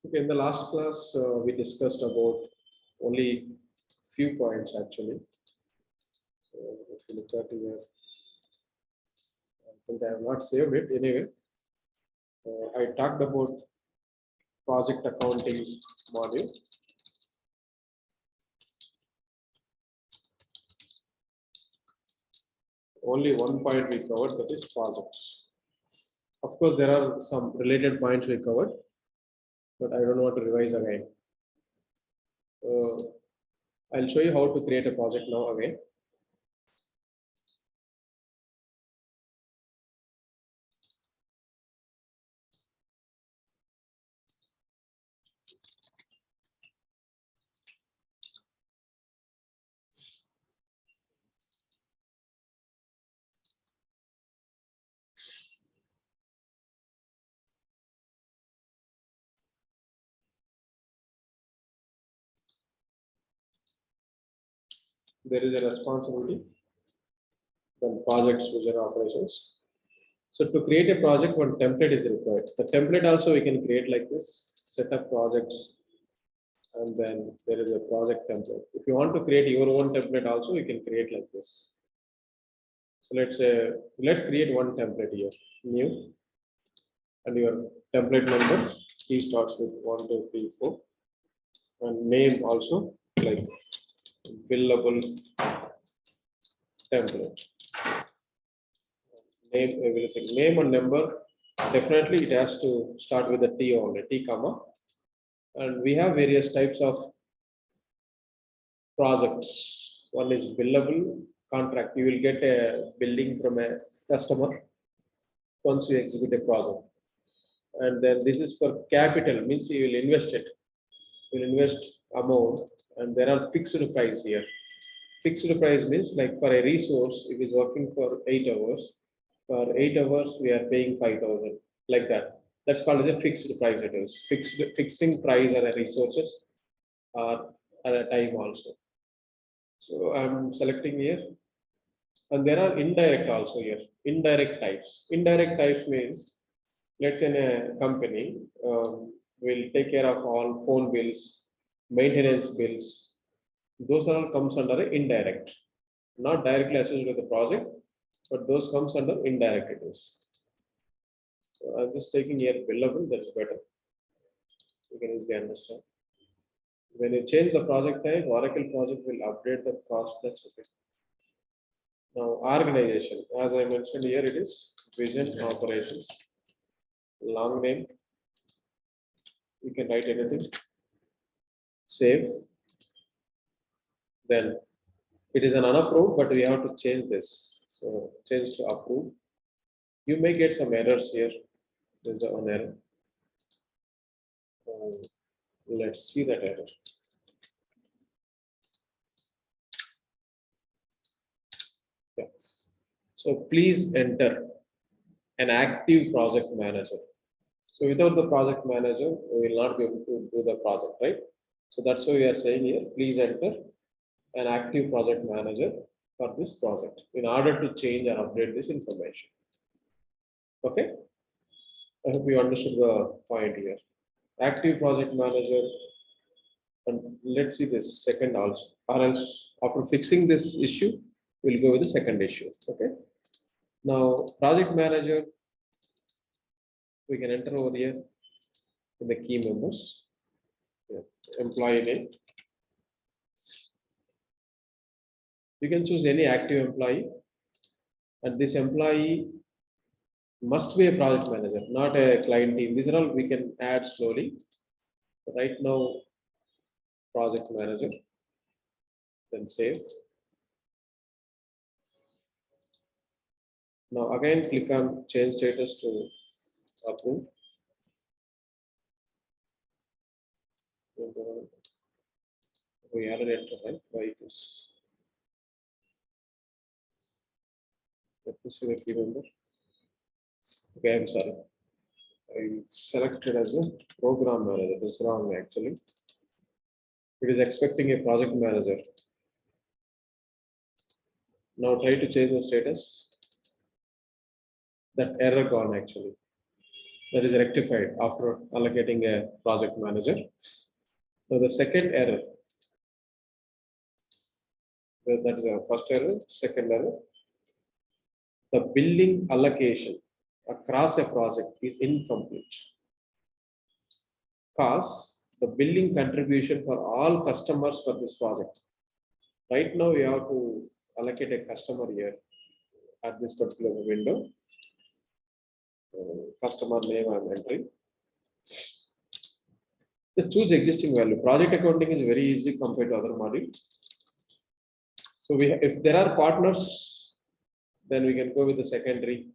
Okay, in the last class, we discussed about only few points actually. So if you look at here, I think I have not saved it anyway. I talked about project accounting module. Only one point we covered, that is projects. Of course, there are some related points we covered, but I don't want to revise again. I'll show you how to create a project now again. There is a responsibility, then projects, vision, operations. So to create a project, one template is required. The template also we can create like this, set up projects, and then there is a project template. If you want to create your own template also, you can create like this. So let's create one template here, new, and your template number, key starts with 1, 2, 3, 4, and name also like billable template. Name everything, name and number. Definitely, it has to start with a T only, T comma. And we have various types of projects. One is billable contract. You will get a billing from a customer once you execute a project. And then this is for capital, means you will invest it. You will invest amount, and there are fixed price here. Fixed price means like for a resource, if it's working for 8 hours, for 8 hours we are paying 5,000, like that. That's called as a fixed price. It is fixing price on a resources or at a time also. So I'm selecting here, and there are indirect also here. Indirect types. Indirect types means, let's say in a company will take care of all phone bills, maintenance bills. Those all comes under a indirect, not directly associated with the project, but those comes under indirect it is. So I'm just taking here billable, that's better. You can easily understand. When you change the project type, Oracle project will update the cost, that's okay. Now organization, as I mentioned here, it is vision operations. Long name, you can write anything. Save. Then it is an unapproved, but we have to change this. So change to approved. You may get some errors here. There's one error. Let's see that error. Yeah. So please enter an active project manager. So without the project manager, we will not be able to do the project, right? So that's why we are saying here, please enter an active project manager for this project in order to change and update this information. Okay. I hope you understood the point here. Active project manager, and let's see this second also, or else after fixing this issue, we'll go with the second issue. Okay. Now, project manager, we can enter over here in the key members. Yeah. Employee name. You can choose any active employee, and this employee must be a project manager, not a client team. These are all we can add slowly. Right now, project manager, then save. Now again, click on change status to approve. We added enter, right? Why this? Let me see the key member. Okay, I'm sorry. I selected as a program manager. This is wrong actually. It is expecting a project manager. Now try to change the status. That error gone actually. That is rectified after allocating a project manager. Now the second error, that is a first error. Second error, the billing allocation across a project is incomplete. Cause the billing contribution for all customers for this project. Right now we have to allocate a customer here at this particular window. Customer name I'm entering. Just choose existing value. Project accounting is very easy compared to other module. So if there are partners, then we can go with the secondary.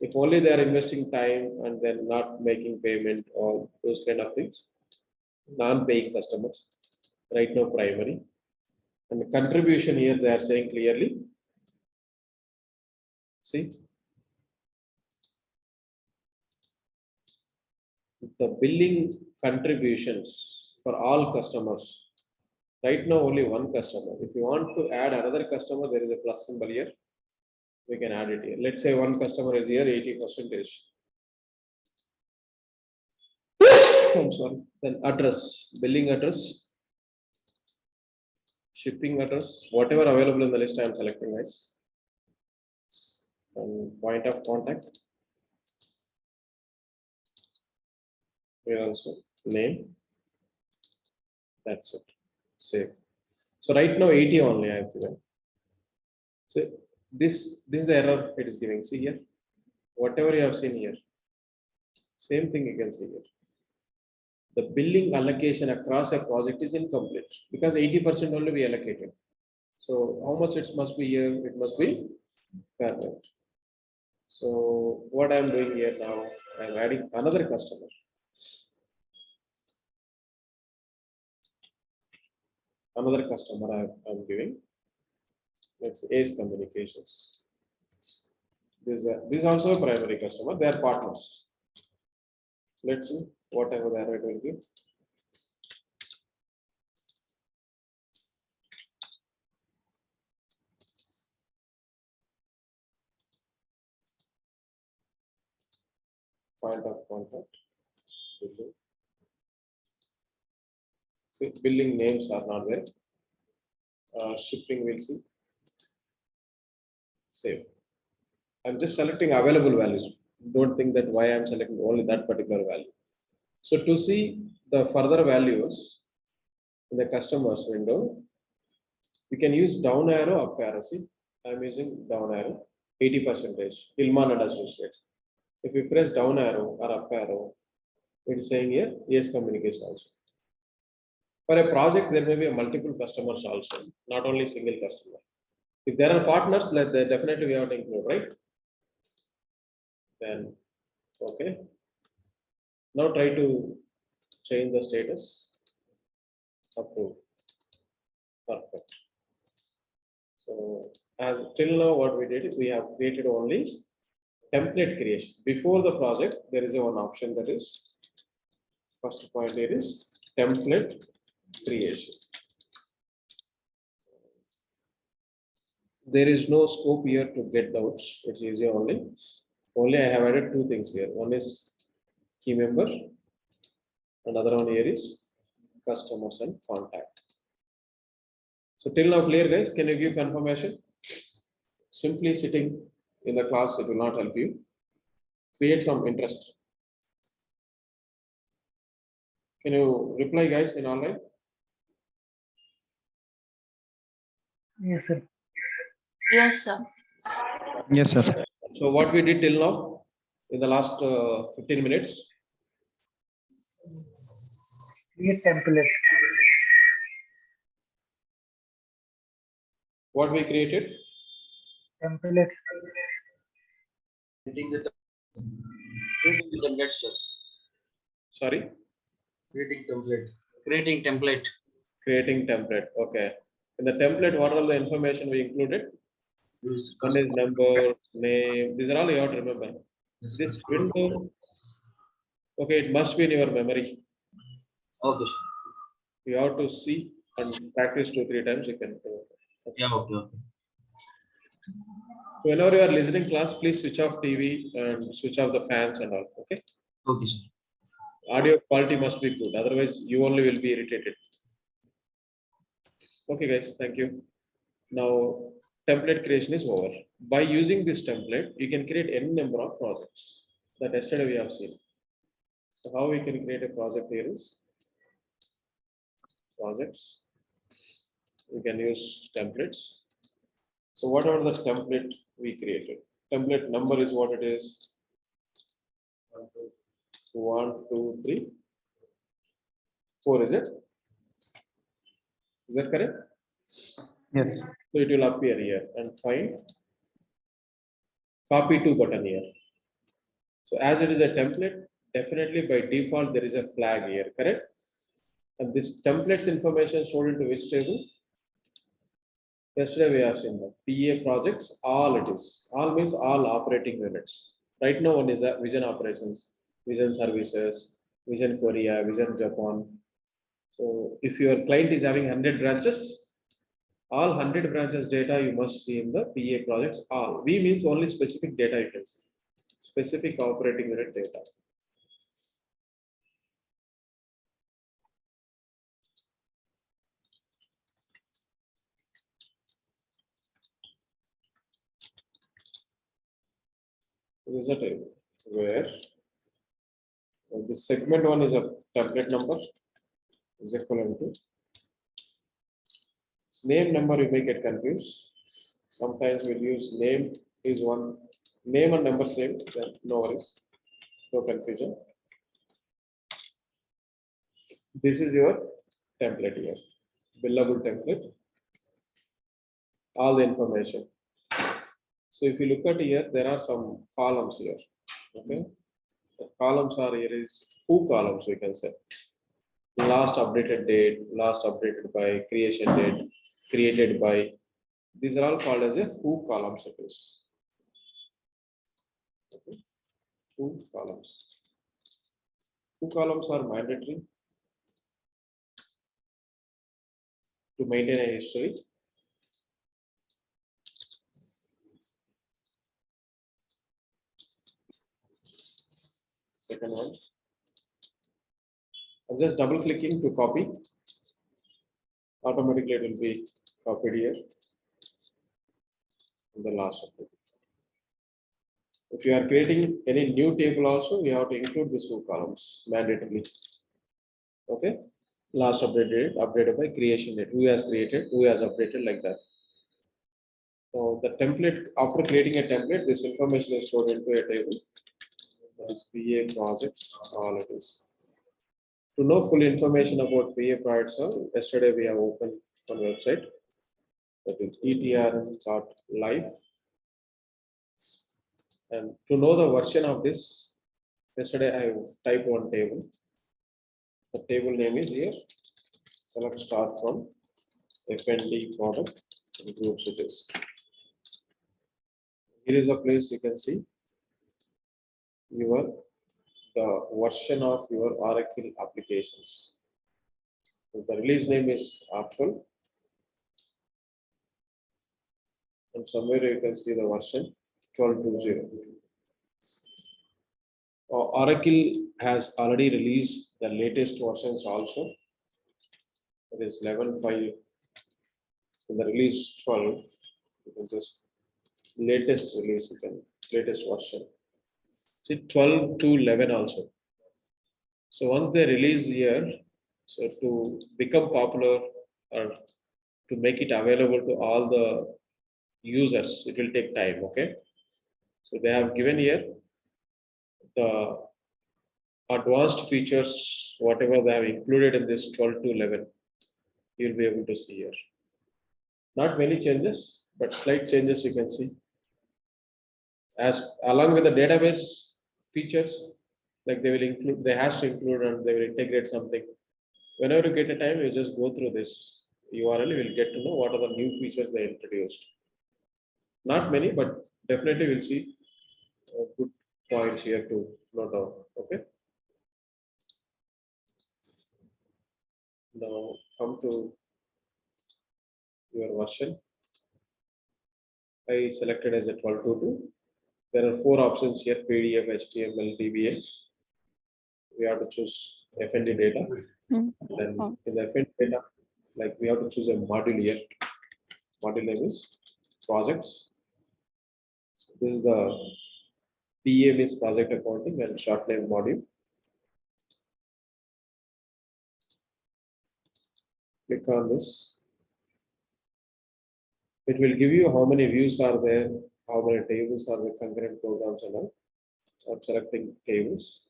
If only they are investing time and then not making payment or those kind of things, non-paying customers, right now primary. And the contribution here they are saying clearly. See, the billing contributions for all customers. Right now only one customer. If you want to add another customer, there is a plus symbol here. We can add it here. Let's say one customer is here 80%. I'm sorry. Then address, billing address, shipping address, whatever available in the list, I am selecting as. And point of contact. Here also name. That's it. Save. So right now 80 only I have given. So this is the error it is giving. See here. Whatever you have seen here. Same thing you can see here. The billing allocation across a project is incomplete because 80% only we allocated. So how much it must be here? It must be perfect. So what I'm doing here now, I'm adding another customer. Another customer I'm giving. Let's say Ace Communications. This is also a primary customer. They are partners. Let's see whatever the error it will give. Point of contact. Billing. See, billing names are not there. Shipping we'll see. Save. I'm just selecting available values. Don't think that why I'm selecting only that particular value. So to see the further values in the customers window, we can use down arrow, up arrow. See, I'm using down arrow, 80%. Ilman and Associates. If we press down arrow or up arrow, it's saying here, yes, communication also. For a project, there may be a multiple customers also, not only single customer. If there are partners, like they definitely we have to include, right? Then, okay. Now try to change the status. Approved. Perfect. So as till now, what we did, we have created only template creation. Before the project, there is a one option that is first point here is template creation. There is no scope here to get doubts. It's easy only. Only I have added two things here. One is key member. Another one here is customers and contact. So till now clear, guys. Can you give confirmation? Simply sitting in the class, it will not help you. Create some interest. Can you reply, guys, in online? Yes, sir. Yes, sir. Yes, sir. So what we did till now in the last 15 minutes? Create template. What we created? Template. Creating the template, sir. Sorry? Creating template. Creating template. Creating template. Okay. In the template, what are the information we included? Use One is number, name. These are all you have to remember. Yes, This sir. window, okay, it must be in your memory. Okay, sir. You have to see and practice 2-3 times. You can. Yeah, okay. So whenever you are listening class, please switch off TV and switch off the fans and all. Okay. Okay, sir. Audio quality must be good, otherwise you only will be irritated. Okay, guys, thank you. Now, template creation is over. By using this template, you can create any number of projects that yesterday we have seen. So how we can create a project here is projects. We can use templates. So whatever the template we created, template number is what it is. 1, 2, 3, 4, is it? Is that correct? Yes. So it will appear here and find copy to button here. So as it is a template, definitely by default there is a flag here, correct? And this templates information stored into which table? Yesterday we have seen that PA projects, all it is. All means all operating units. Right now one is the Vision Operations, Vision Services, Vision Korea, Vision Japan. So if your client is having 100 branches, all 100 branches data you must see in the PA projects. All V means only specific data you can see. Specific operating unit data. This is a table where the segment one is a template number is equivalent to name number. You may get confused. Sometimes we'll use name is one, name and number same, then no worries, no confusion. This is your template here, billable template, all the information. So if you look at here, there are some columns here. Okay, the columns are here is who columns we can say. Last updated date, last updated by, creation date, created by. These are all called as a who columns. It is. Okay. Who columns. Who columns are mandatory to maintain a history. Second one. I'm just double clicking to copy. Automatically it will be copied here. In the last update. If you are creating any new table also, we have to include these two columns mandatorily. Okay. Last updated, updated by creation date. Who has created, who has updated, like that. So the template, after creating a template, this information is stored into a table. That is PA projects, all it is. To know full information about PA projects, yesterday we have opened one website. That is etrn.live. And to know the version of this, yesterday I typed one table. The table name is here. Select start from FND product and groups it is. Here is a place you can see the version of your Oracle applications. So the release name is actual. And somewhere you can see the version 12.20. Oracle has already released the latest versions also. It is 11.5. In the release 12, you can just latest release, you can latest version. See 12 to 11 also. So once they release here, so to become popular or to make it available to all the users, it will take time. Okay. So they have given here the advanced features, whatever they have included in this 12 to 11, you'll be able to see here. Not many changes, but slight changes you can see. As along with the database features, like they will include, they has to include and they will integrate something. Whenever you get a time, you just go through this URL, you will get to know what are the new features they introduced. Not many, but definitely we'll see good points here to note down. Okay. Now come to your version. I selected as a 12.22. There are 4 options here: PDF, HTML, DBA. we have to choose FND data. Hmm. Then Oh. in the FND data, like we have to choose a module here. Module name is projects. So this is the PA is project accounting and short name module. Click on this. It will give you how many views are there, how many tables are there, concurrent programs and all. I'm selecting tables.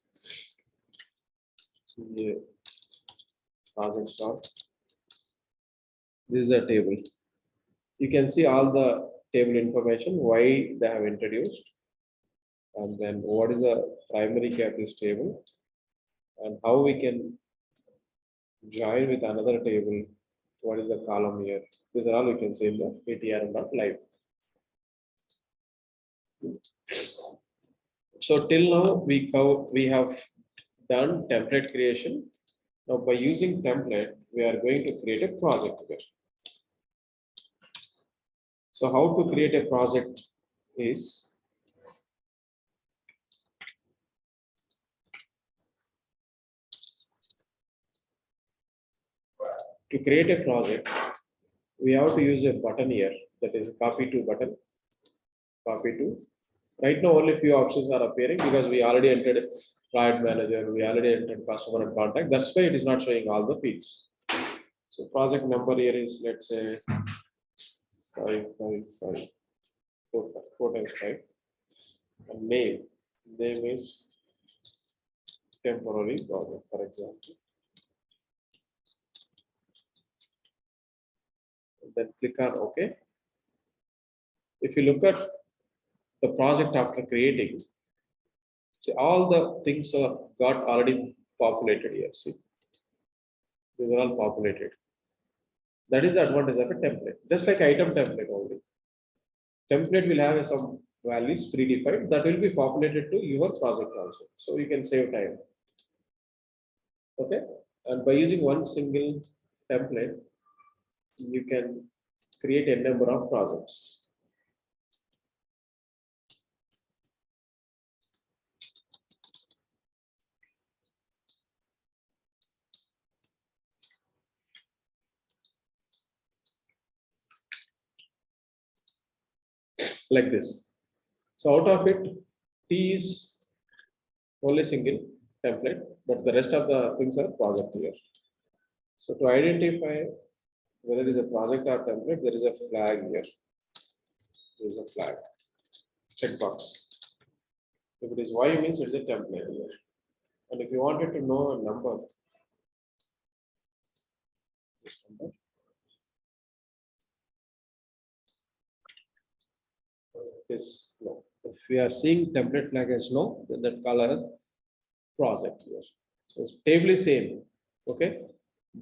Yeah. Project sort. This is a table. You can see all the table information, why they have introduced, and then what is the primary key of this table, and how we can join with another table. What is the column here? These are all you can see in the ATR and not live. So till now we have done template creation. Now by using template, we are going to create a project here. So how to create a project is to create a project, we have to use a button here, that is copy to button, copy to. Right now only few options are appearing because we already entered project manager, we already entered customer and contact. That's why it is not showing all the fields. So project number here is, let's say 555 4 times 5. And name is temporary project, for example. Then click on OK. If you look at the project after creating, see all the things are got already populated here. See, these are all populated. That is the advantage of a template. Just like item template only. Template will have some values predefined that will be populated to your project also. So you can save time. Okay. And by using one single template, you can create a number of projects. Like this. So out of it, T is only single template, but the rest of the things are project here. So to identify whether it is a project or template, there is a flag here. There is a flag, checkbox. If it is Y means it is a template here. And if you wanted to know a number, this number. Is no. If we are seeing template flag as no, then that color project here. So it's table is same. Okay.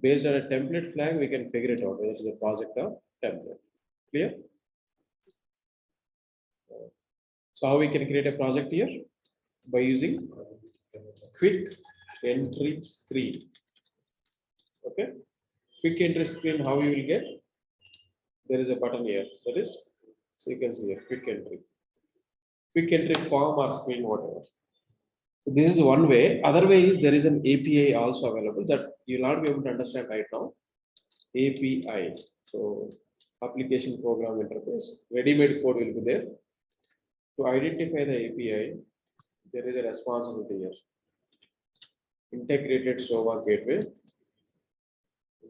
Based on a template flag, we can figure it out whether it is a project or template. Clear? So how we can create a project here? By using quick entry screen. Okay. Quick entry screen, how you will get? There is a button here. That is, so you can see here, quick entry. Quick entry form or screen, whatever. So this is one way. Other way is there is an API also available that you'll not be able to understand right now. API. So application program interface. Ready-made code will be there. To identify the API, there is a responsibility here. Integrated SOA gateway.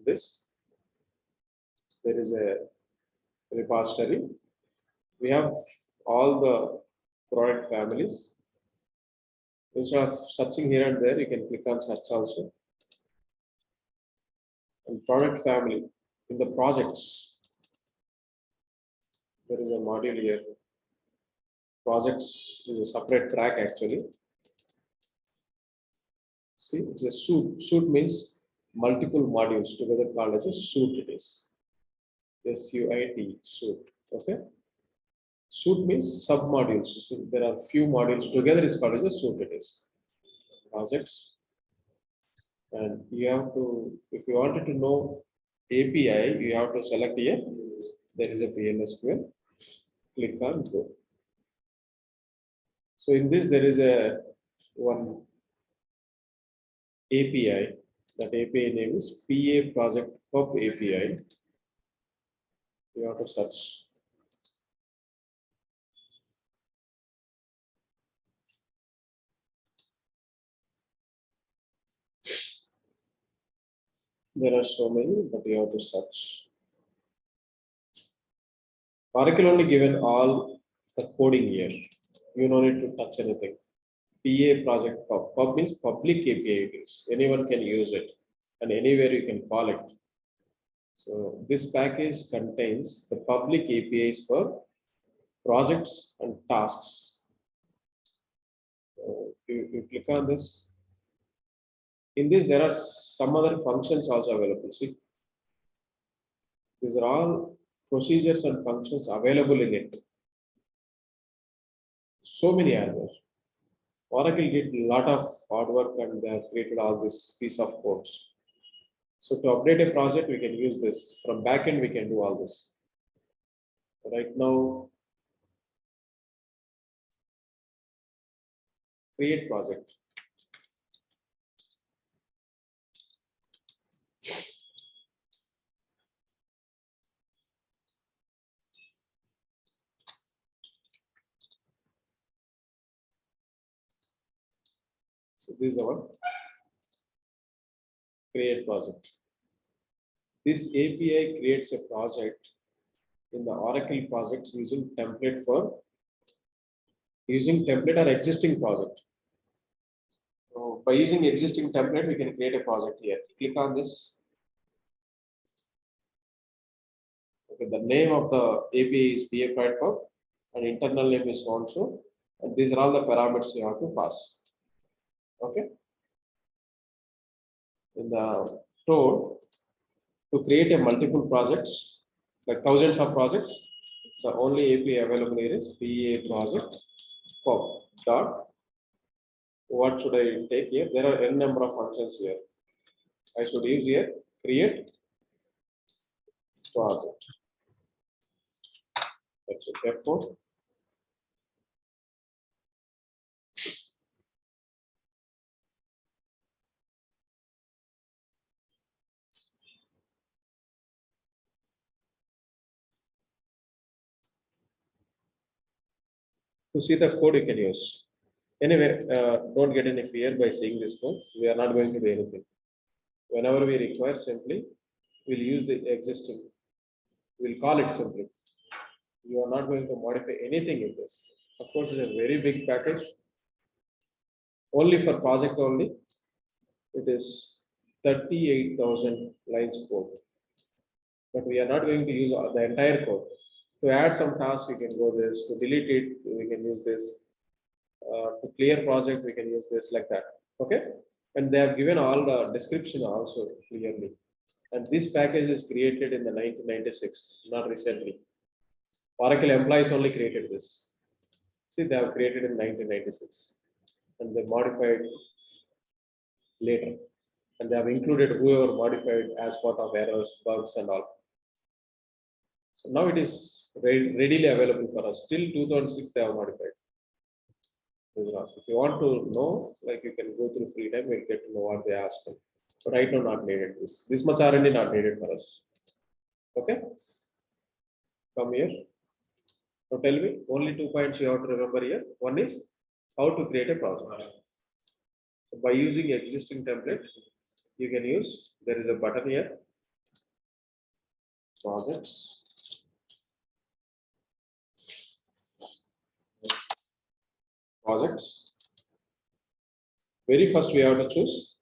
This. There is a repository. We have all the product families. Instead of searching here and there, you can click on search also. And product family in the projects, there is a module here. Projects is a separate track actually. See, it's a suite. Suite means multiple modules together called as a suite. It is SUIT suite. Okay. Suite means sub modules. So there are few modules together is called as a suite. It is projects. And you have to, if you wanted to know API, you have to select here. There is a PLSQL. Click on go. So in this, there is a one API. That API name is PA project pub API. You have to search. There are so many, but you have to search. Oracle only given all the coding here. You don't need to touch anything. PA project pub. Pub means public API it is. Anyone can use it and anywhere you can call it. So this package contains the public APIs for projects and tasks. So you click on this. In this, there are some other functions also available. See, these are all procedures and functions available in it. So many are there. Oracle did a lot of hard work and they have created all this piece of codes. So to update a project, we can use this. From backend, we can do all this. Right now, create project. So this is the one. Create project. This API creates a project in the Oracle projects using template or existing project. So by using existing template, we can create a project here. Click on this. Okay, the name of the API is PA project pub and internal name is also. And these are all the parameters you have to pass. Okay. In the code, to create a multiple projects, like thousands of projects, the only API available here is PA project pub dot. What should I take here? There are n number of functions here. I should use here create project. That's it. Therefore, to see the code you can use. Anyway, don't get any fear by seeing this code. We are not going to do anything. Whenever we require, simply we'll use the existing. We'll call it simply. You are not going to modify anything in this. Of course, it's a very big package. Only for project only, it is 38,000 lines code. But we are not going to use the entire code. To add some tasks, we can go this. To delete it, we can use this. To clear project, we can use this like that. Okay. And they have given all the description also clearly. And this package is created in the 1996, not recently. Oracle employees only created this. See, they have created in 1996 and they modified later. And they have included whoever modified as part of errors, bugs and all. So now it is readily available for us. Till 2006, they have modified. If you want to know, like you can go through free time, we'll get to know what they asked. But right now, not needed. This much R&D not needed for us. Okay. Come here. Now tell me, only 2 points you have to remember here. One is how to create a project. So by using existing template, you can use, there is a button here, projects. Projects. Very first we have to choose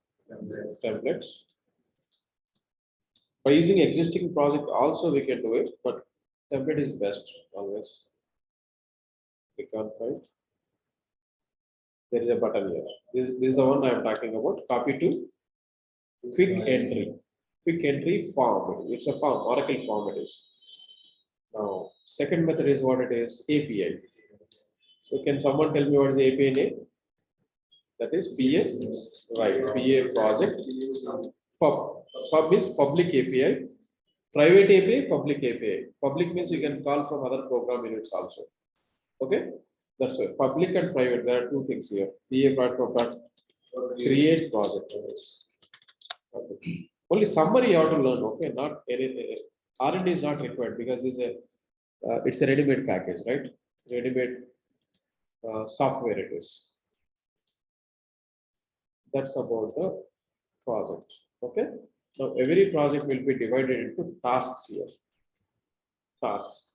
templates. By using existing project also we can do it, but template is best always. Click on file. There is a button here. This is the one I am talking about. Copy to quick entry. Quick entry form. It's a form, Oracle form it is. Now, second method is what it is, API. So can someone tell me what is the API name? That is PA, right, PA project pub. Pub is public API. Private API, public API. Public means you can call from other program units also. Okay, that's why public and private. There are two things here. PA project Create project. Okay. Only summary you have to learn, okay, not anything. R&D is not required because this is it's a ready-made package, right? Ready-made software it is. That's about the project, okay? Now, every project will be divided into tasks here. Tasks.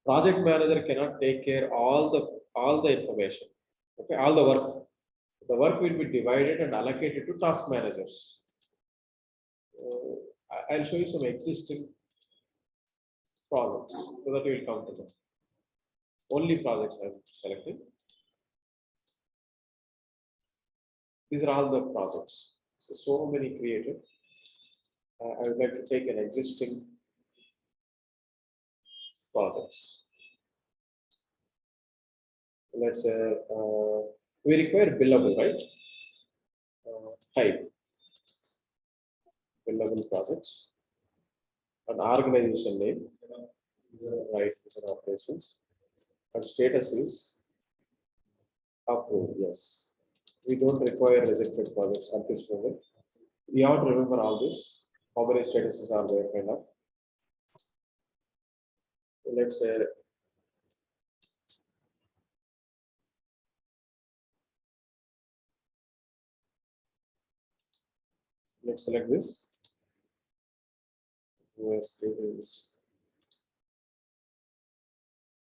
Project manager cannot take care all the information, okay, all the work. The work will be divided and allocated to task managers. I'll show you some existing projects so that you will come to them. Only projects I'm selecting. These are all the projects. So many created. I would like to take an existing projects. Let's say we require billable, right? Type billable projects. An organization name, right? Operations. And status is approved. Yes. We don't require rejected projects at this moment. We have to remember all this. How many statuses are there, kind of. So let's say let's select this. Yes, it is.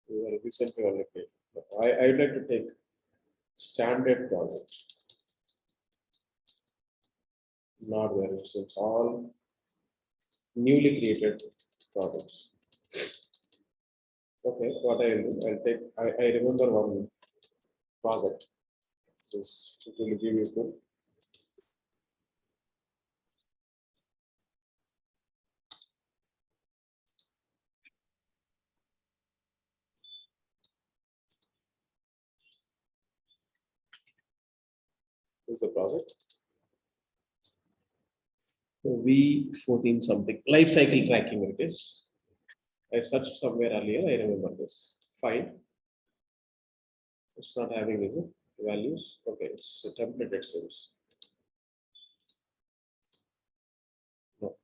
We are recently allocated. I would like to take standard project. Not there. It's all newly created projects. Okay, what I will do, I'll take. I remember one project. Just it will give you good. This is the project. V14 something life cycle tracking it is. I searched somewhere earlier. I remember this. Fine. It's not having is it values. Okay, it's a template it seems. No,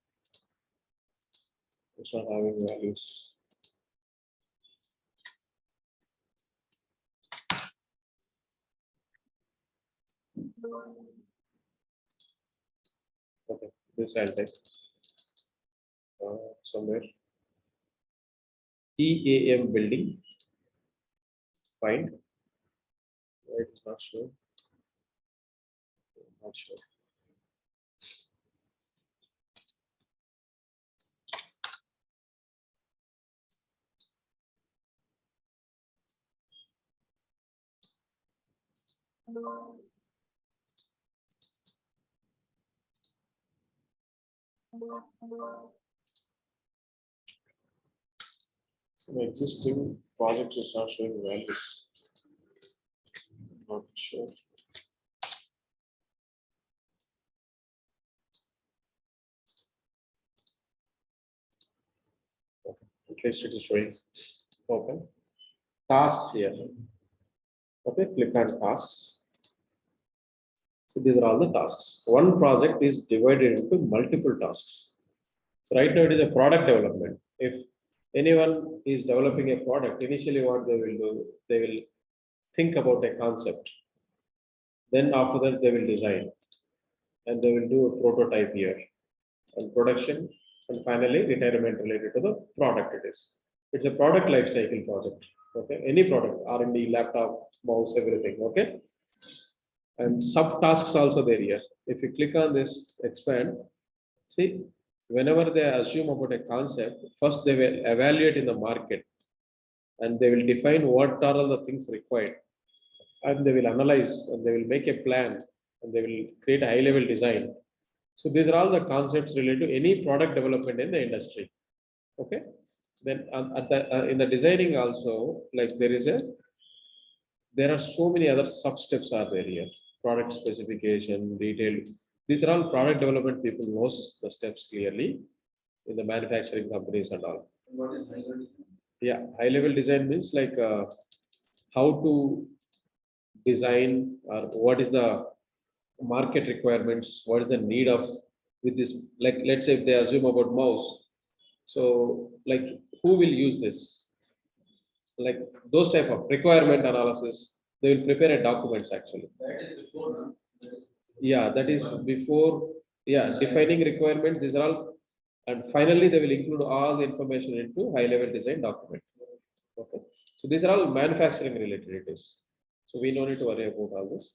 it's not having values. Okay, this I'll take somewhere. EAM building. Find. Right, it's not sure. Not sure. Some existing projects is not showing values. Not sure. Okay. At least it is showing. Open. Tasks here. Okay, click on tasks. So these are all the tasks. One project is divided into multiple tasks. So right now it is a product development. If anyone is developing a product, initially what they will do, they will think about a concept. Then after that they will design and they will do a prototype here and production and finally retirement related to the product it is. It's a product life cycle project. Okay, any product, R&D, laptop, mouse, everything. Okay. And subtasks also there here. If you click on this, expand, see, whenever they assume about a concept, first they will evaluate in the market and they will define what are all the things required and they will analyze and they will make a plan and they will create a high level design. So these are all the concepts related to any product development in the industry. Okay. Then in the designing also, like there are so many other sub steps are there here. Product specification, detail. These are all product development people knows the steps clearly in the manufacturing companies and all. What is high level design? Yeah, high level design means like how to design or what is the market requirements, what is the need of with this, like, let's say if they assume about mouse. So like, who will use this? Like those type of requirement analysis, they will prepare a documents actually. That is before, no? That is- Yeah, that is before, yeah, defining requirements, these are all, and finally they will include all the information into high level design document. Okay, so these are all manufacturing related it is. So we don't need to worry about all this.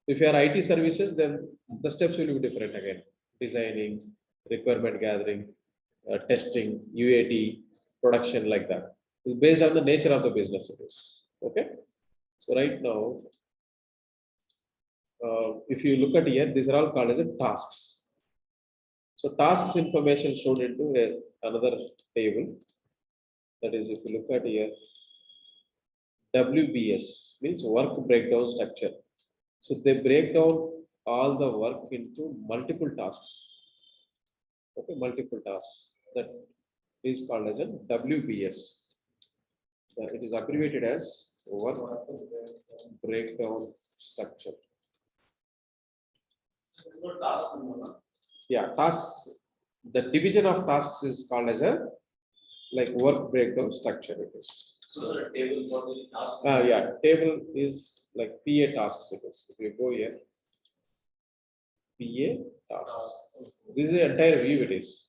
If you are IT services, then the steps will be different again. Designing, requirement gathering, testing, UAT, production like that. It's based on the nature of the business it is. Okay. So right now, if you look at here, these are all called as a tasks. So tasks information shown into another table. That is, if you look at here, WBS means work breakdown structure. So they break down all the work into multiple tasks. Okay, multiple tasks. That is called as a WBS. It is abbreviated as work breakdown structure. It's not task number, no? Yeah, tasks. The division of tasks is called as a like work breakdown structure. It is. So the table for the task. Yeah, table is like PA tasks. It is. If you go here, PA tasks. This is the entire view. It is.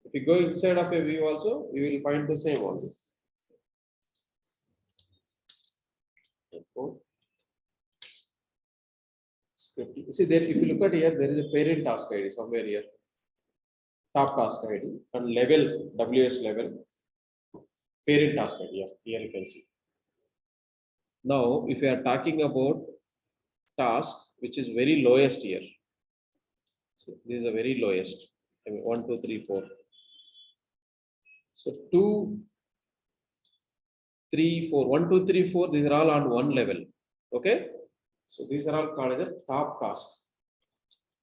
If you go inside of a view also, you will find the same only. Script. See there, if you look at here, there is a parent task ID somewhere here. Top task ID and level WS level. Parent task ID. Yeah, here you can see. Now, if you are talking about task, which is very lowest here. So this is a very lowest. I mean, 1, 2, 3, 4. So 2, 3, 4, 1, 2, 3, 4. These are all on one level. Okay. So these are all called as a top task.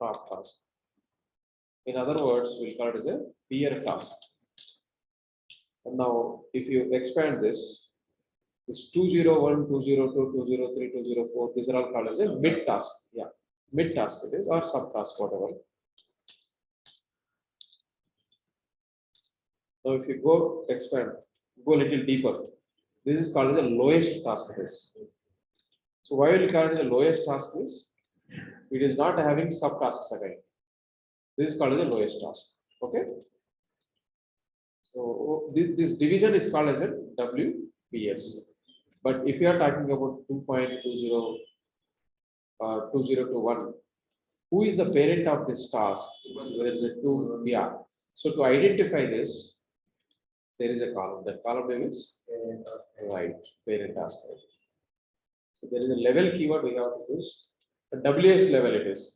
Top task. In other words, we'll call it as a peer task. And now, if you expand this 201, 202, 203, 204, these are all called as a mid task. Yeah, mid task it is, or subtask, whatever. Now, if you go expand, go a little deeper, this is called as the lowest task it is. So why will you call it as the lowest task is? It is not having subtasks again. This is called as the lowest task. Okay. So this division is called as a WBS. But if you are talking about 2.20 or 2021, who is the parent of this task? There is a two, yeah. So to identify this, there is a column. That column name is right, parent task. So there is a level keyword we have to use. The WS level it is.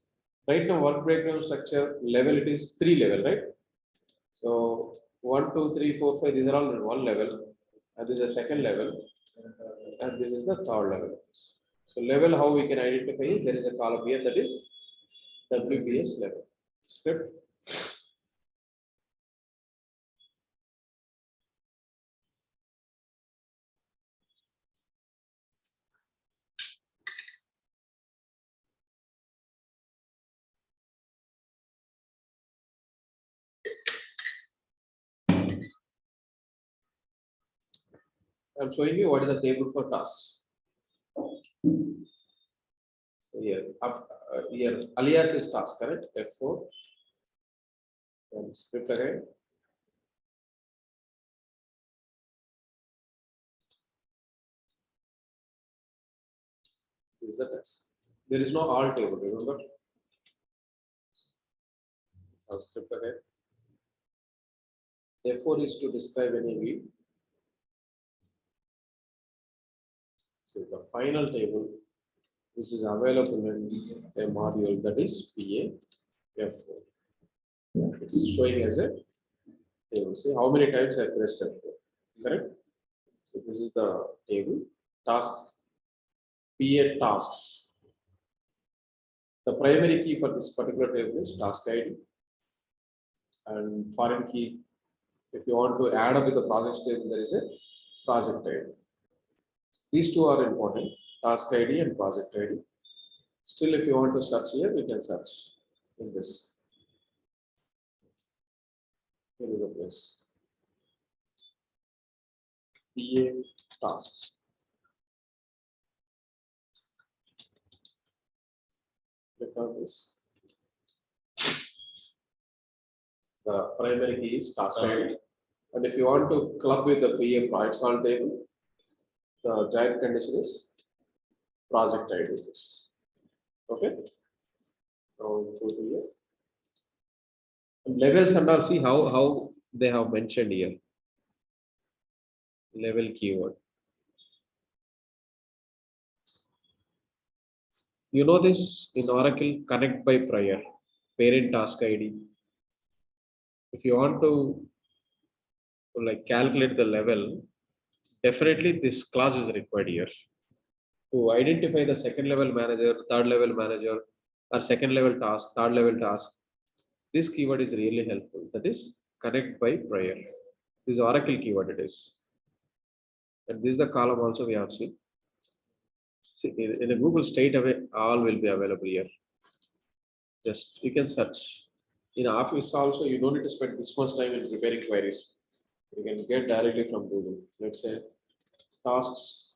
Right now, work breakdown structure level it is 3 level, right? So 1, 2, 3, 4, 5, these are all in one level. And this is the second level. And this is the third level. So level how we can identify is there is a column here that is WBS level. Script. I'm showing you what is the table for tasks. So here alias is task, correct? F4. Then script again. This is the task. There is no all table, remember? Now script again. F4 is to describe any view. So the final table, which is available in a module that is PA F4. It's showing as a table. See how many times I pressed F4, correct? So this is the table, task, PA tasks. The primary key for this particular table is task ID. And foreign key, if you want to add up with the project table, there is a project ID. These two are important, task ID and project ID. Still, if you want to search here, we can search in this. Here is a place. PA tasks. Click on this. The primary key is task ID. And if you want to club with the PA price on table, the giant condition is project ID. Okay. So go to here. And levels and all, see how they have mentioned here. Level keyword. You know this in Oracle, connect by prior, parent task ID. If you want to like calculate the level, definitely this clause is required here. To identify the second level manager, third level manager, or second level task, third level task, this keyword is really helpful. That is connect by prior. This is Oracle keyword it is. And this is the column also we have seen. See, in the Google straight away, all will be available here. Just you can search. In Office also, you don't need to spend this much time in preparing queries. You can get directly from Google. Let's say tasks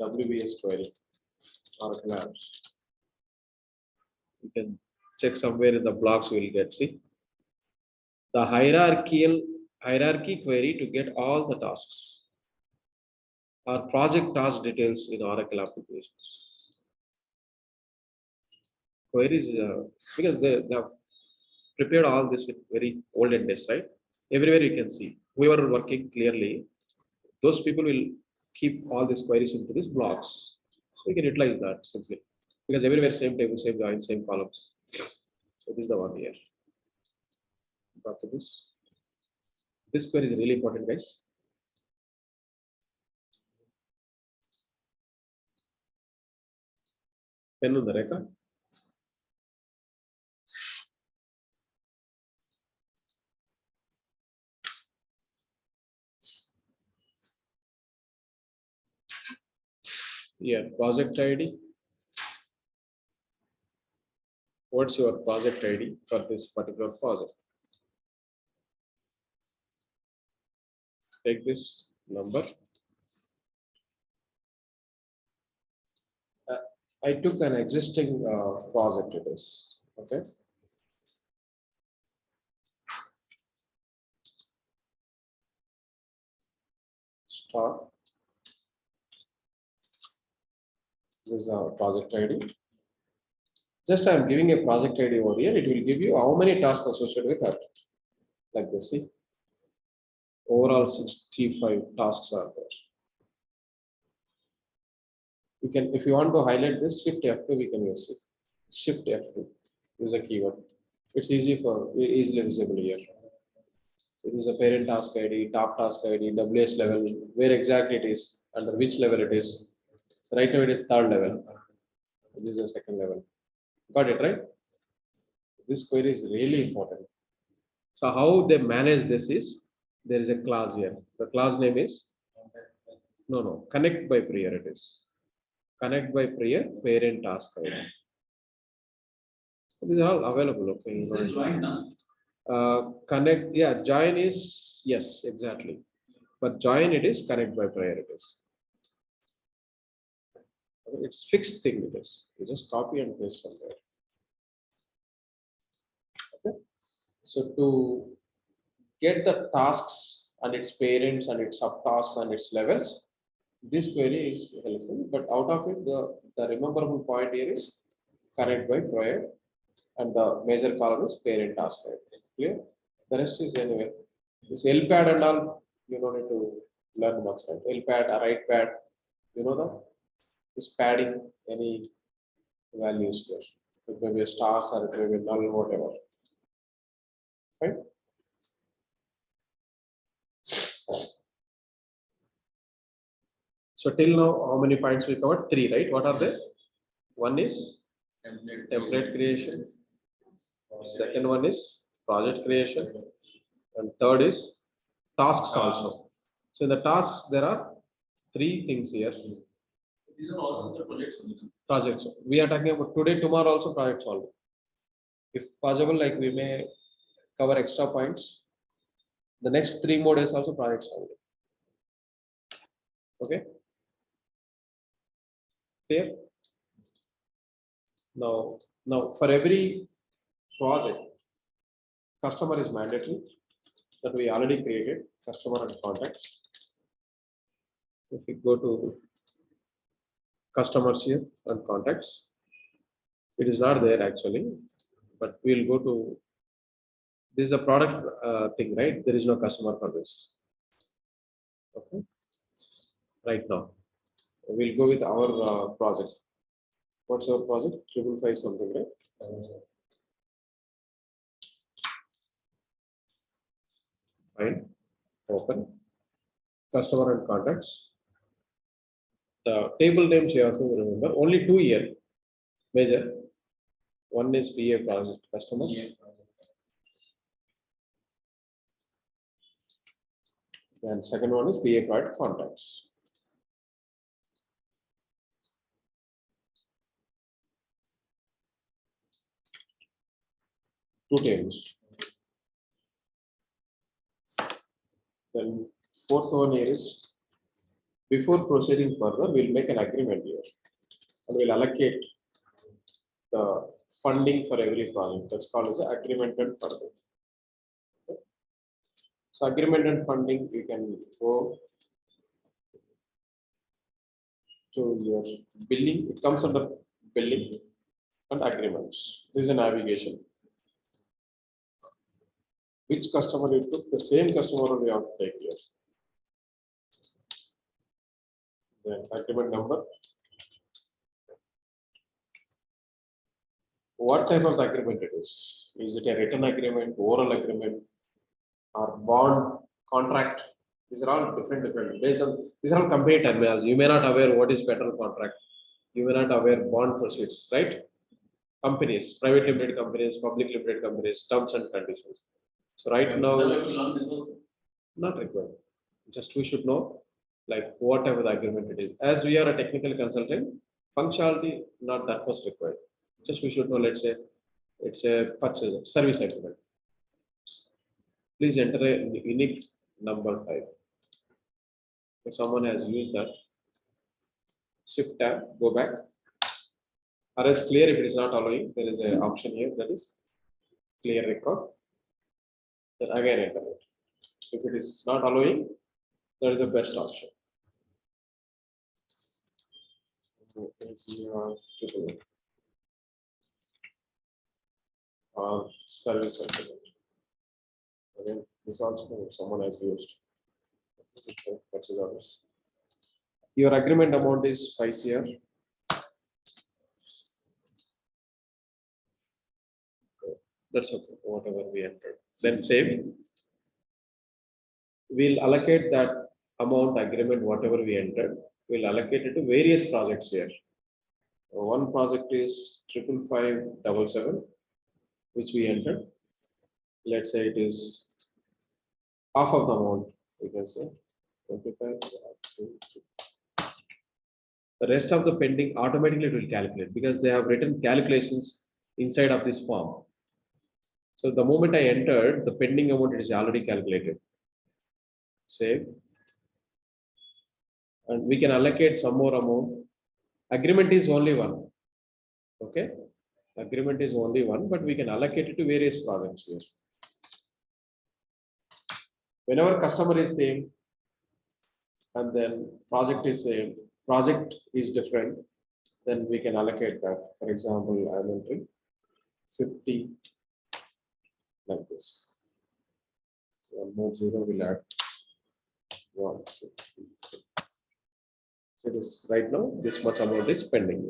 WBS query or labs. You can check somewhere in the blogs you will get. See the hierarchy query to get all the tasks or project task details in Oracle applications. Queries because they have prepared all this in very olden days, right? Everywhere you can see whoever working clearly, those people will keep all these queries into these blocks. So you can utilize that simply because everywhere same table, same join, same columns. So this is the one here. After this query is really important, guys. Pen on the record. Yeah, project ID. What's your project ID for this particular project? Take this number. I took an existing project it is, okay? Star. This is our project ID. Just I'm giving a project ID over here. It will give you how many tasks associated with that. Like this, see. Overall 65 tasks are there. You can, if you want to highlight this, Shift F2, we can use it. Shift F2 is a keyword. It's easily visible here. So this is a parent task ID, top task ID, WS level, where exactly it is, under which level it is. So right now it is third level. This is a second level. Got it, right? This query is really important. So how they manage this is, there is a class here. The class name is, connect by prior it is. Connect by prior, parent task ID. These are all available, okay? You know, Join now. Connect, yeah, join is, yes, exactly. But join it is connect by prior it is. It's fixed thing it is. You just copy and paste somewhere. Okay. So to get the tasks and its parents and its subtasks and its levels, this query is helpful. But out of it, the rememberable point here is connect by prior, and the major column is parent task. Clear? The rest is anyway. This LPAD and all, you don't need to learn much, right? LPAD, a right pad, you know that? Is padding any values there. It may be a stars or it may be null, whatever. Right? So till now, how many points we covered? 3, right? What are they? One is template creation. Second one is project creation. And third is tasks also. So in the tasks, there are 3 things here. These are all the projects. projects. We are talking about today, tomorrow also project solving. If possible, like we may cover extra points. The next 3 more days also project solving. Okay. Clear? Now for every project, customer is mandatory that we already created, customer and contacts. If we go to customers here and contacts, it is not there actually, but we'll go to, this is a product thing, right? There is no customer for this. Okay. Right now, we'll go with our project. What's our project? 555 something, right? Fine. Open. Customer and contacts. The table names you have to remember. Only 2 here. Major. One is PA project customer. And second one is PA project contacts. Two tables. Then fourth one is, before proceeding further, we'll make an agreement here. And we'll allocate the funding for every project. That's called as agreement and funding. Okay. So agreement and funding, you can go to your billing. It comes under billing and agreements. This is a navigation. Which customer you took? The same customer we have to take here. Then agreement number. What type of agreement it is? Is it a written agreement, oral agreement, or bond contract? These are all different. Based on, these are all company terms. You may not aware what is federal contract. You may not aware bond proceeds, right? Companies, private limited companies, public limited companies, terms and conditions. So right now, not required. Just we should know like what type of agreement it is. As we are a technical consultant, functionality not that much required. Just we should know, let's say it's a purchase service agreement. Please enter a unique number 5. If someone has used that, shift tab, go back. Or else clear if it is not allowing, there is an option here that is clear record. Then again enter it. If it is not allowing, there is a best option. Service agreement. Again, this also someone has used. Purchase orders. Your agreement amount is 5 CR. That's okay, whatever we entered. Then save. We'll allocate that amount agreement, whatever we entered, we'll allocate it to various projects here. One project is 55577, which we entered. Let's say it is half of the amount, we can say 25. The rest of the pending automatically it will calculate because they have written calculations inside of this form. So the moment I entered, the pending amount is already calculated. Save. And we can allocate some more amount. Agreement is only one. Okay. Agreement is only one, but we can allocate it to various projects here. Whenever customer is same, and then project is same, project is different, then we can allocate that. For example, I'm entering 50 like this. One more zero will add 150. So it is right now, this much amount is pending.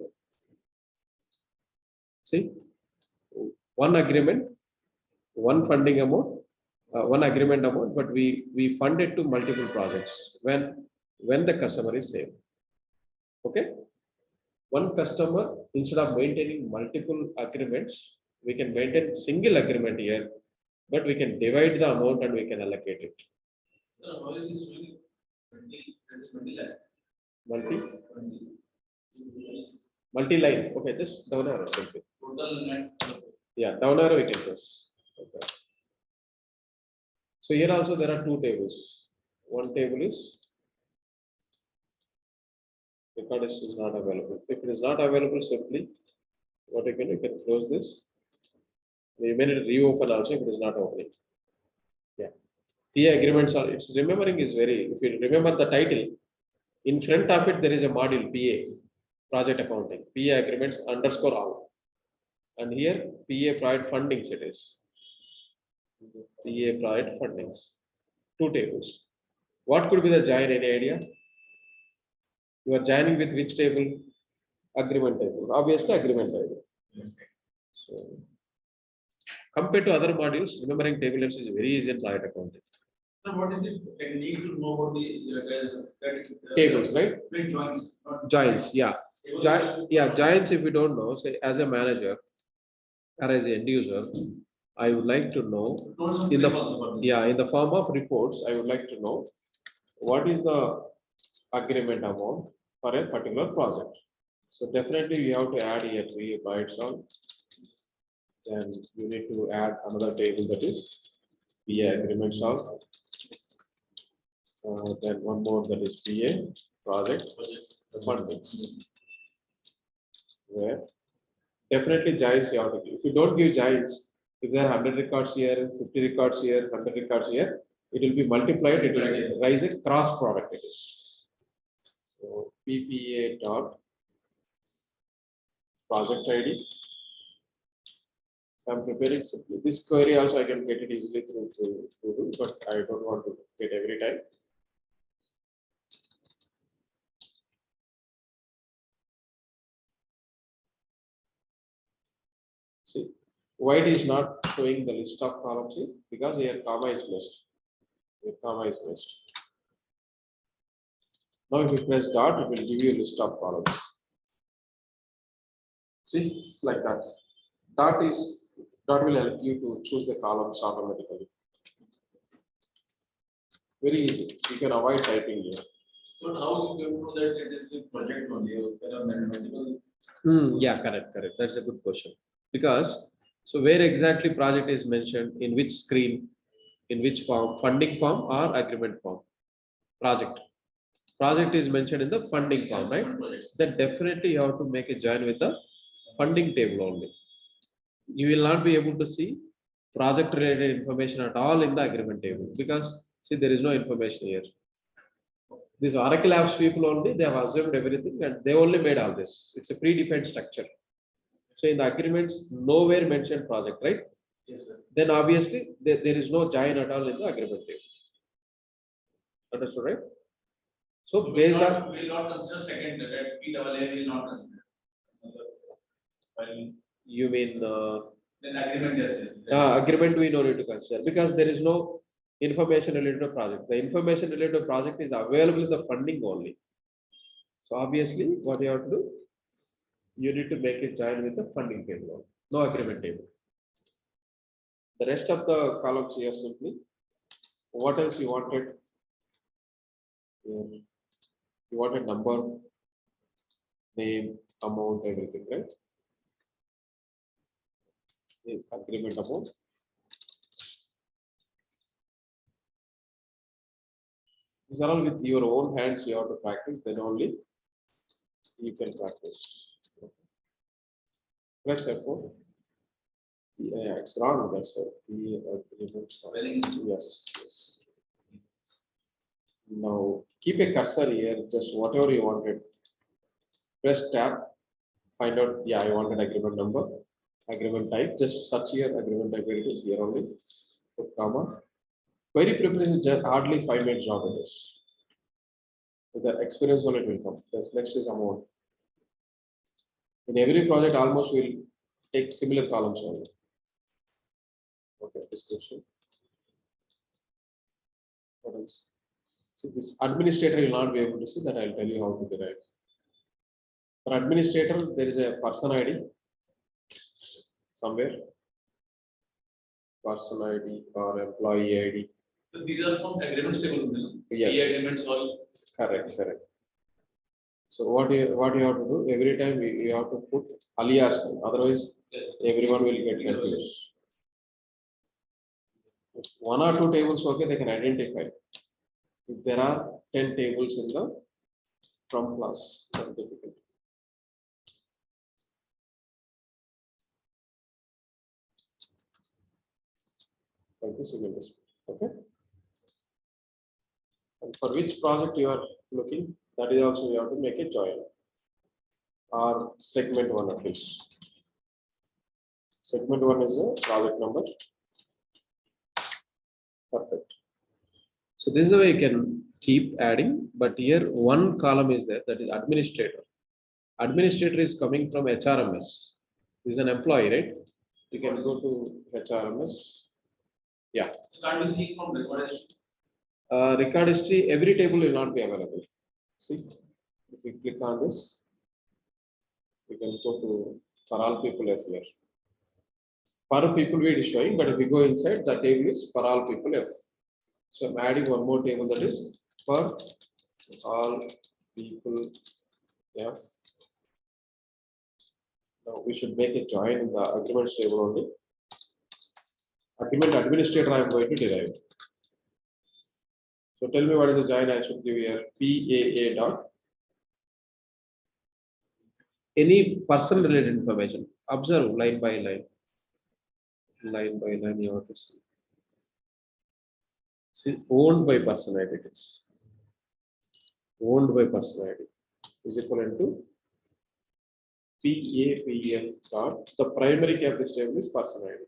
See, one agreement, one funding amount, one agreement amount, but we fund it to multiple projects when the customer is same. Okay. One customer, instead of maintaining multiple agreements, we can maintain single agreement here, but we can divide the amount and we can allocate it. Multi. multi-line, okay, just down arrow, simply. Total net. Yeah, down arrow we can press. Okay. So here also there are two tables. One table is record is not available. If it is not available, simply what you can close this. You may need to reopen also if it is not opening. Yeah. PA agreements are, it's remembering is very, if you remember the title, in front of it, there is a module PA, project accounting, PA agreements underscore all. And here PA private fundings it is. PA private fundings, two tables. What could be the join, any idea? You are joining with which table? Agreement table, obviously agreement table. So compared to other modules, remembering table names is very easy in private accounting. So what is the technique to know about the Tables, right? Big joins. Not Joins, yeah. tables. Yeah, giants, if you don't know, say as a manager or as an end user, I would like to know Told some in the, trick also about this. yeah, in the form of reports, I would like to know what is the agreement amount for a particular project. So definitely we have to add here three bytes on. Then you need to add another table that is PA agreements on. Then one more that is PA project fundings. Where definitely giants you have to give. If you don't give giants, if there are 100 records here, 50 records here, 100 records here, it will be multiplied, it will rise a cross product it is. So PPA dot project ID. So I'm preparing simply. This query also I can get it easily through Google, but I don't want to get every time. See, why it is not showing the list of columns here? Because here comma is missed. Here comma is missed. Now if you press dot, it will give you a list of columns. See, like that. Dot will help you to choose the columns automatically. Very easy. You can avoid typing here. So how you can know that it is a project only, or there are multiple. Yeah, correct. That's a good question. Because, so where exactly project is mentioned, in which screen, in which form, funding form or agreement form? Project. Project is mentioned in the funding form, right? Projects. Then definitely you have to make a join with the funding table only. You will not be able to see project related information at all in the agreement table because see there is no information here. These Oracle apps people only, they have assumed everything and they only made all this. It's a predefined structure. So in the agreements, nowhere mentioned project, right? Yes, sir. Then obviously there is no join at all in the agreement table. Understood, right? So based on, Will not consider second, that PAA will not consider. While you mean then agreement, yes. agreement we don't need to consider because there is no information related to project. The information related to project is available in the funding only. So obviously what you have to do, you need to make a join with the funding table, no agreement table. The rest of the columns here simply, what else you wanted? Here, you wanted number, name, amount, everything, right? The agreement amount. These are all with your own hands you have to practice, then only you can practice. Press F4. Yeah, it's wrong, that's why. Spelling. Yes. Now keep a cursor here, just whatever you wanted. Press tab, find out, yeah, I wanted agreement number, agreement type, just search here, agreement type, it is here only. Put comma. Query preparation is just hardly 5-minute job it is. With the experience only it will come. This next is amount. In every project, almost will take similar columns only. Okay, description. What else? So this administrator will not be able to see that. I'll tell you how to derive. For administrator, there is a person ID somewhere. Person ID or employee ID. So these are from agreements table. Yes. The agreements all. Correct. So what you have to do, every time you have to put alias name, otherwise Yes. everyone will get confused. If one or two tables, okay, they can identify. If there are 10 tables in the from class, that's difficult. Like this, you will display, okay? And for which project you are looking, that is also you have to make a join or segment one at least. Segment one is a project number. Perfect. So this is the way you can keep adding, but here one column is there, that is administrator. Administrator is coming from HRMS. This is an employee, right? You can go to HRMS. Yeah. Can't we see from record history? Record history, every table will not be available. See, if we click on this, we can go to for all people F here. Per people it is showing, but if we go inside, the table is for all people F. So I'm adding one more table, that is for all people F. Now we should make a join in the agreements table only. Agreement administrator I am going to derive. So tell me what is the join I should give here, PAA dot. Any person related information, observe line by line. Line by line you have to see. See, owned by person ID it is. Owned by person ID is equivalent to PAPF dot, the primary key of this table is person ID.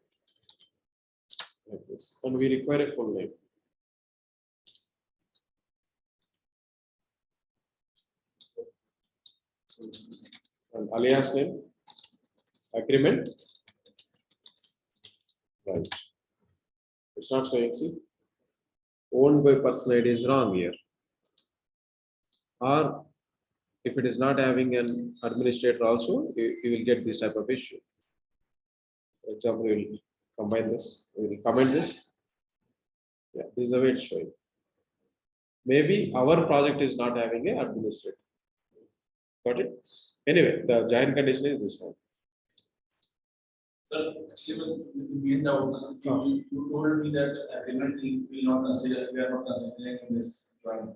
Like this, and we require a full name. And alias name, agreement. Right. It's not showing, see. Owned by person ID is wrong here. Or if it is not having an administrator also, you will get this type of issue. For example, we will combine this, we will comment this. Yeah, this is the way it's showing. Maybe our project is not having an administrator. Got it? Anyway, the giant condition is this one. Sir, actually, with the main doubt, you told me that agreement will not consider, we are not considering in this joint.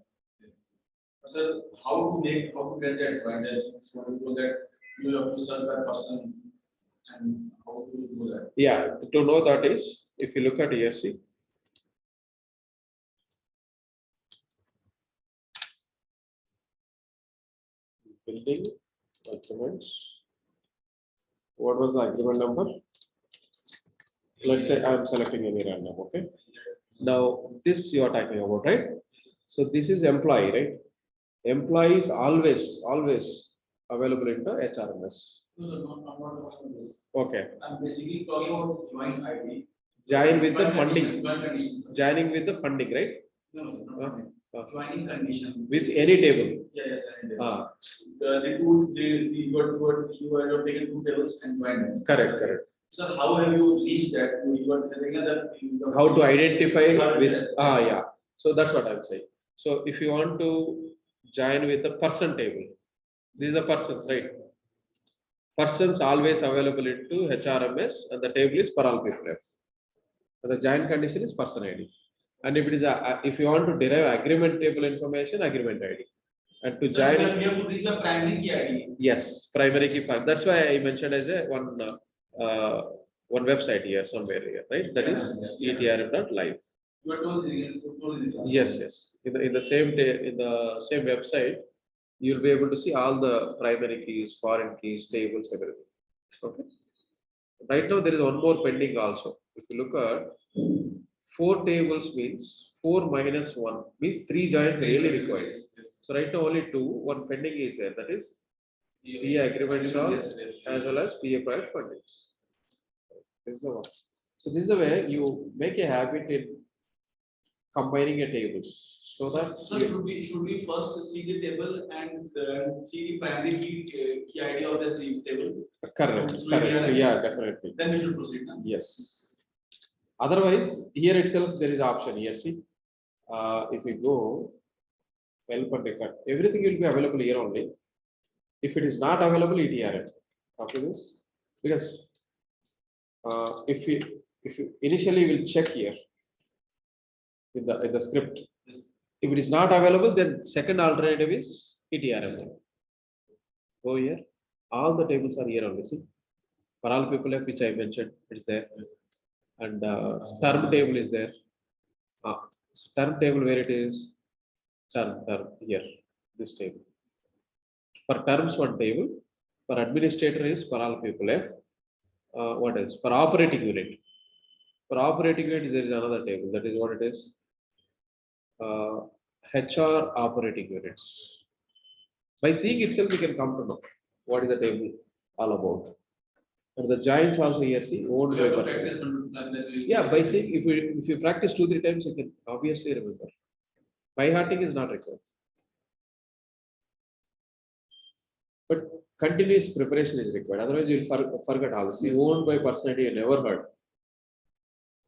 Sir, how to get that joint? So to do that, you have to search that person and how to do that? Yeah, to know that is, if you look at here, see. Building documents. What was the agreement number? Let's say I'm selecting any random, okay? Now, this you are talking about, right? So this is employee, right? Employee is always available in the HRMS. No, sir, I'm not talking about this. Okay. I'm basically talking about joint ID. Join with the Joint funding. condition, Joint conditions. sir. Joining with the funding, right? No, no, Uh, not funding. Joining condition. With any table. Yeah, yes, I did. Ah, You are taking two tables and joined them. correct. Sir, how have you reached that? You are telling us that. How to identify Correct, with, correct. yeah. So that's what I'm saying. So if you want to join with the person table, these are persons, right? Persons always available into HRMS and the table is for all people F. And the join condition is person ID. And if it is if you want to derive agreement table information, agreement ID. And to Sir, join, we have to read the primary key ID. yes, primary key file. That's why I mentioned as a one website here somewhere here, right? That is Yeah. ETRM.live. You are told in the class. Yes. In the same day, in the same website, you'll be able to see all the primary keys, foreign keys, tables, everything. Okay. Right now, there is one more pending also. If you look at 4 tables means 4 minus 1 means 3 joins really required. So right now only 2, one pending is there. That is PA agreement shop as well as PA private fundings. This is the one. So this is the way you make a habit in combining a tables so that So you- should we first see the table and see the primary key ID of the table? correct. Yeah, definitely. Then we should proceed. No? Yes. Otherwise, here itself there is option here. See, if we go help and record, everything will be available here only. If it is not available, ETRM. After this, because if you initially will check here in the script, if it is not available, then second alternative is ETRM. Go here. All the tables are here only. See, for all people which I mentioned, it's there, and term table is there. Term table where it is, term here, this table. For terms, one table. For administrator is for all people F. What else? For operating unit. For operating unit, there is another table. That is what it is. HR operating units. By seeing itself, we can come to know what is the table all about. And the giants also here see owned We have by to person. practice and then we- Yeah, by seeing if you practice 2-3 times, you can obviously remember. By hearting is not required. But continuous preparation is required. Otherwise, you'll forget all this. See, owned by personality you never heard.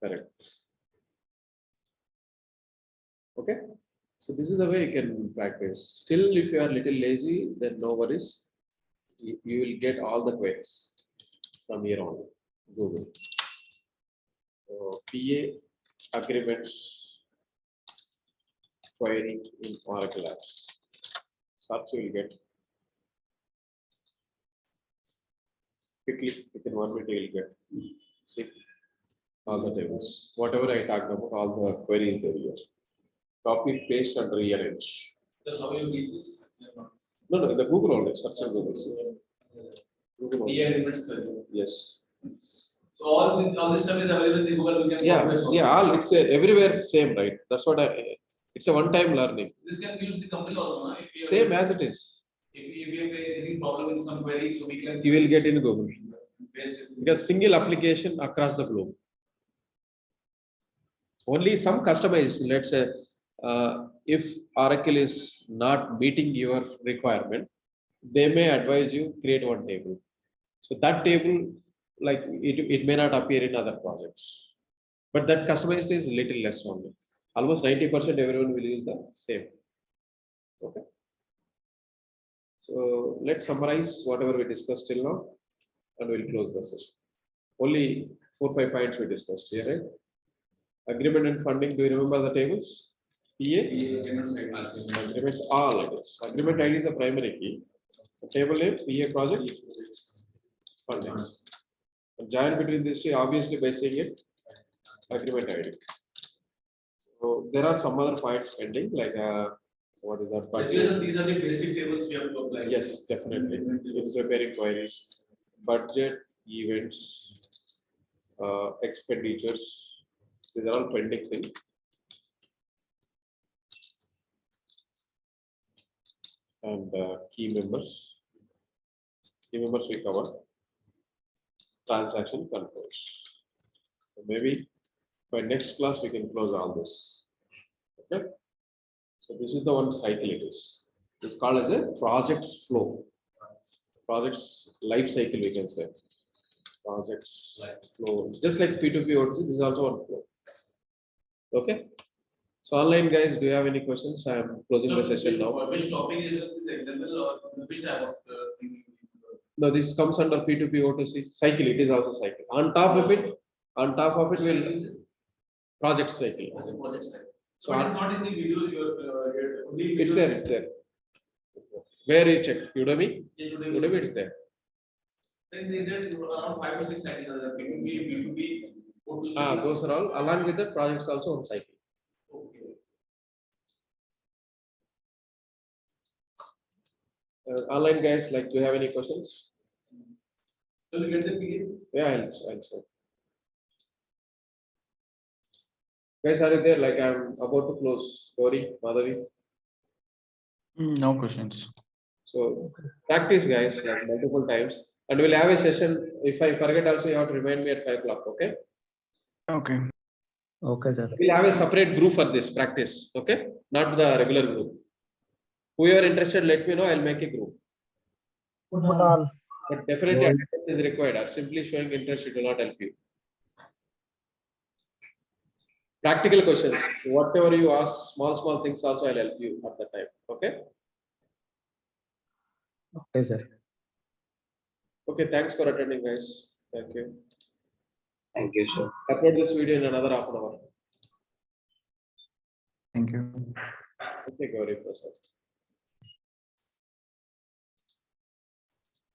Correct. Okay. So this is the way you can practice. Still, if you are little lazy, then no worries. You will get all the queries from here on. Google. So, PA agreements query in Oracle Apps. Search you will get. Quickly, within 1 minute, you will get. See all the tables. Whatever I talked about, all the queries there. Here. Copy, paste, and rearrange. Then how you reach this? No, the Google only. Search in Google. Google only. PA agreements query. Yes. So all this stuff is available in the Google. We can Yeah, progress also. yeah. All it's everywhere same, right? That's what I. It's a one-time learning. This can be used the company also, na? If you have- Same as it is. If you have any problem with some query, so we can. You will get in Google Paste it. because single application across the globe. Only some customized. Let's say if Oracle is not meeting your requirement, they may advise you create one table. So that table, like it may not appear in other projects, but that customized is little less only. Almost 90% everyone will use the same. Okay. So let's summarize whatever we discussed till now, and we'll close the session. Only 4-5 points we discussed here, right? Agreement and funding. Do you remember the tables? PA. Agreements right now. Agreements all it is. Agreement ID is the primary key. The table name, PA project, fundings. And join between these two, obviously by saying it, agreement ID. So there are some other points pending, like what is that? Budget. These are the basic tables we have to apply. Yes, definitely. It's preparing queries, budget, events, expenditures. These are all pending things. And key members. Key members we cover. Transaction controls. So maybe by next class we can close all this. Okay. So this is the one cycle it is. It's called as a projects flow. Projects life cycle we can say. Projects flow. Just like P2P OTC, this is also one flow. Okay. So online guys, do you have any questions? I am closing the session now. Which topic is this example or which type of thing? No, this comes under P2P OTC cycle. It is also cycle. On top of it will project cycle. Project side. So So it is not in the videos you are only it's videos- there. It's there. Where is check? Udemy. Yeah, Udemy it's there. Then there is around 5 to 6 cycles are there. B2B, O2C. Those are all along with the projects also on cycle. Okay. Online guys, like, do you have any questions? So we get the PA. Yeah, I'll show. Guys, are you there? Like, I'm about to close. Gauri, Madhavi. No questions. So practice, guys, like multiple times, and we'll have a session. If I forget, also you have to remind me at 5 o'clock. Okay. Okay. Okay, sir. We'll have a separate group for this practice. Okay, not the regular group. Whoever interested, let me know. I'll make a group. Kunal. But definitely attendance is required. Or simply showing interest, it will not help you. Practical questions. Whatever you ask, small things also I'll help you at the time. Okay. Okay, sir. Okay, thanks for attending, guys. Thank you. Thank you, sir. Upload this video in another half an hour. Thank you. Okay, Gauri Prasad.